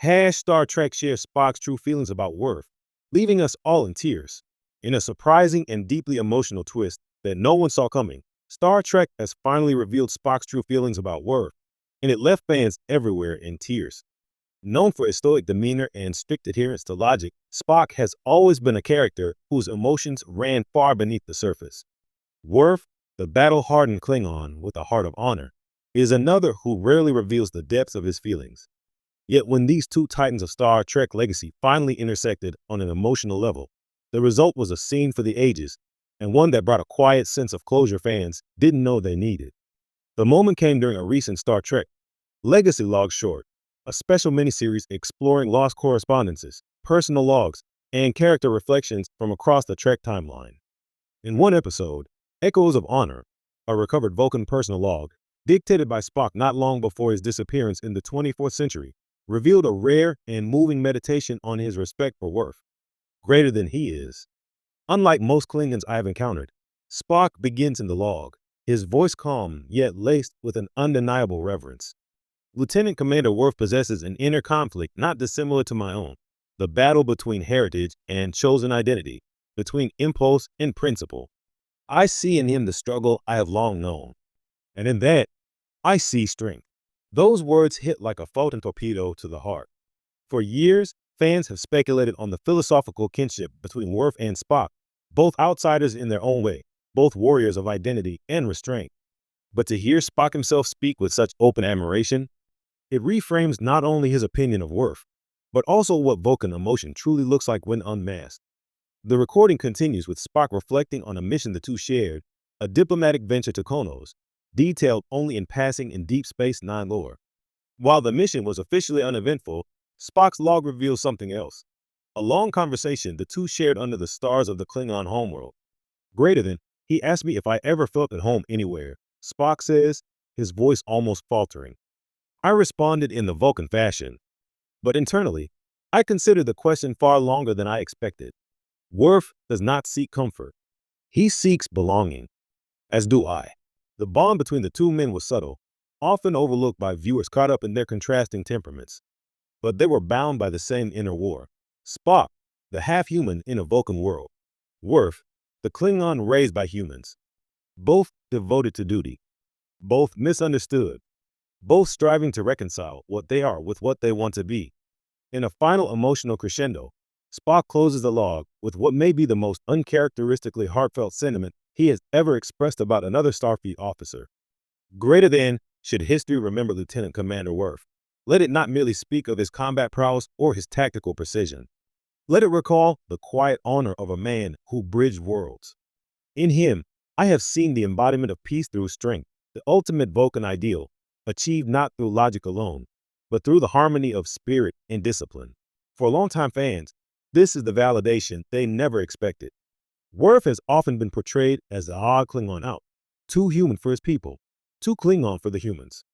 Star Trek shares Spock's true feelings about Worf, leaving us all in tears. In a surprising and deeply emotional twist that no one saw coming, Star Trek has finally revealed Spock's true feelings about Worf, and it left fans everywhere in tears. Known for his stoic demeanor and strict adherence to logic, Spock has always been a character whose emotions ran far beneath the surface. Worf, the battle-hardened Klingon with a heart of honor, is another who rarely reveals the depths of his feelings. Yet when these two titans of Star Trek legacy finally intersected on an emotional level, the result was a scene for the ages, and one that brought a quiet sense of closure fans didn't know they needed. The moment came during a recent Star Trek Legacy Log short, a special miniseries exploring lost correspondences, personal logs, and character reflections from across the Trek timeline. In one episode, Echoes of Honor, a recovered Vulcan personal log, dictated by Spock not long before his disappearance in the 24th century, revealed a rare and moving meditation on his respect for Worf, greater than he is. Unlike most Klingons I have encountered, Spock begins in the log, his voice calm yet laced with an undeniable reverence. Lieutenant Commander Worf possesses an inner conflict not dissimilar to my own, the battle between heritage and chosen identity, between impulse and principle. I see in him the struggle I have long known, and in that, I see strength. Those words hit like a Fulton torpedo to the heart. For years, fans have speculated on the philosophical kinship between Worf and Spock, both outsiders in their own way, both warriors of identity and restraint. But to hear Spock himself speak with such open admiration, it reframes not only his opinion of Worf, but also what Vulcan emotion truly looks like when unmasked. The recording continues with Spock reflecting on a mission the two shared, a diplomatic venture to Konos, detailed only in passing in Deep Space Nine lore. While the mission was officially uneventful, Spock's log reveals something else. A long conversation the two shared under the stars of the Klingon homeworld. Greater than, he asked me if I ever felt at home anywhere, Spock says, his voice almost faltering. I responded in the Vulcan fashion, but internally, I considered the question far longer than I expected. Worf does not seek comfort. He seeks belonging, as do I. The bond between the two men was subtle, often overlooked by viewers caught up in their contrasting temperaments. But they were bound by the same inner war. Spock, the half-human in a Vulcan world. Worf, the Klingon raised by humans. Both devoted to duty. Both misunderstood. Both striving to reconcile what they are with what they want to be. In a final emotional crescendo, Spock closes the log with what may be the most uncharacteristically heartfelt sentiment he has ever expressed about another Starfleet officer. Greater than, should history remember Lieutenant Commander Worf, let it not merely speak of his combat prowess or his tactical precision. Let it recall the quiet honor of a man who bridged worlds. In him, I have seen the embodiment of peace through strength, the ultimate Vulcan ideal, achieved not through logic alone, but through the harmony of spirit and discipline. For longtime fans, this is the validation they never expected. Worf has often been portrayed as the odd Klingon out, too human for his people, too Klingon for the humans.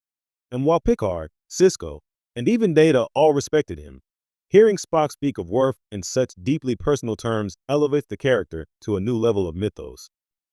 And while Picard, Sisko, and even Data all respected him, hearing Spock speak of Worf in such deeply personal terms elevates the character to a new level of mythos.